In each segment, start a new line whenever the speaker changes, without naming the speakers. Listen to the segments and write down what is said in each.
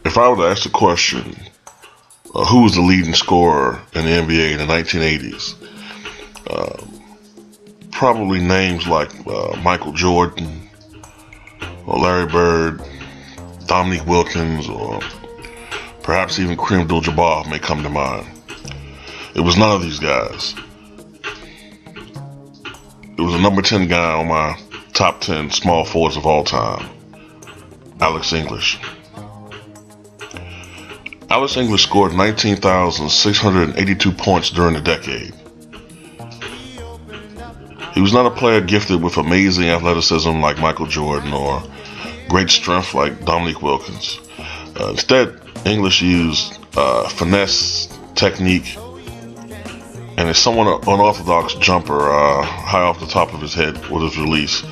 If I were to ask the question, who was the leading scorer in the NBA in the 1980s? Probably names like Michael Jordan, or Larry Bird, Dominique Wilkins, or perhaps even Kareem Abdul-Jabbar may come to mind. It was none of these guys. It was a number 10 guy on my top 10 small forwards of all time, Alex English. Alex English scored 19,682 points during the decade. He was not a player gifted with amazing athleticism like Michael Jordan or great strength like Dominique Wilkins. Instead, English used finesse, technique, and a somewhat unorthodox jumper high off the top of his head with his release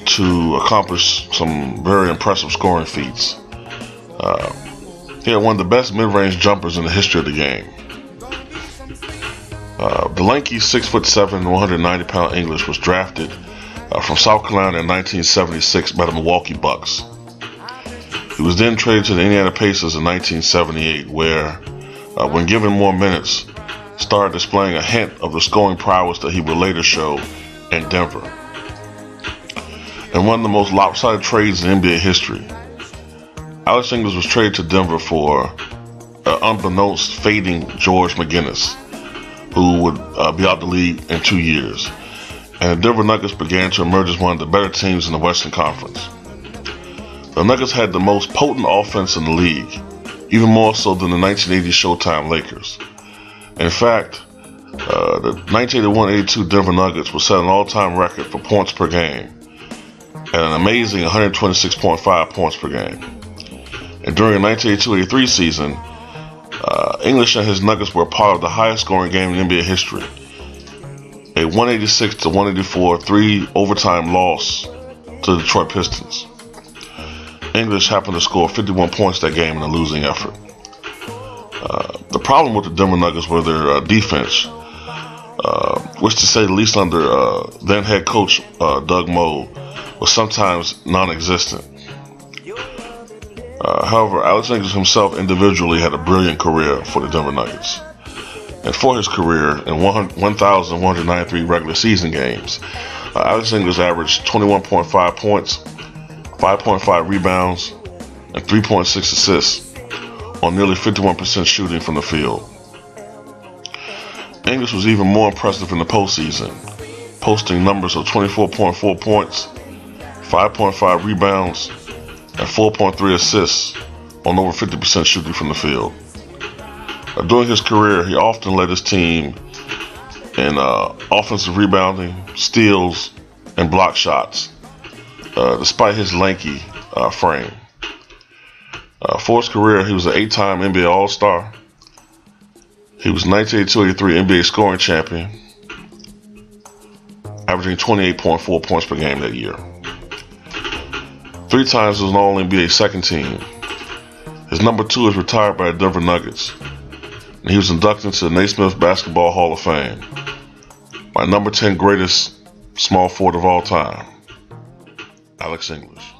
to accomplish some very impressive scoring feats. He had one of the best mid-range jumpers in the history of the game. The lanky 6'7", 190-pound English was drafted from South Carolina in 1976 by the Milwaukee Bucks. He was then traded to the Indiana Pacers in 1978, where, when given more minutes, started displaying a hint of the scoring prowess that he would later show in Denver. In one of the most lopsided trades in NBA history, Alex English was traded to Denver for unbeknownst fading George McGinnis, who would be out the league in 2 years. And the Denver Nuggets began to emerge as one of the better teams in the Western Conference. The Nuggets had the most potent offense in the league, even more so than the 1980 Showtime Lakers. In fact, the 1981-82 Denver Nuggets would set an all-time record for points per game at an amazing 126.5 points per game. And during the 1982-83 season, English and his Nuggets were part of the highest scoring game in NBA history. A 186-184 3-overtime loss to the Detroit Pistons. English happened to score 51 points that game in a losing effort. The problem with the Denver Nuggets were their defense, which to say the least under then head coach Doug Moe was sometimes non-existent. However, Alex English himself individually had a brilliant career for the Denver Nuggets. And for his career, in 1,193 regular season games, Alex English averaged 21.5 points, 5.5 rebounds, and 3.6 assists on nearly 51% shooting from the field. English was even more impressive in the postseason, posting numbers of 24.4 points, 5.5 rebounds, and 4.3 assists on over 50% shooting from the field. During his career, he often led his team in offensive rebounding, steals, and block shots, despite his lanky frame. For his career, he was an 8-time NBA All-Star. He was 1982-83 NBA scoring champion, averaging 28.4 points per game that year. 3 times as an All-NBA second team. His number 2 is retired by the Denver Nuggets, and he was inducted into the Naismith Basketball Hall of Fame by number 10 greatest small forward of all time, Alex English.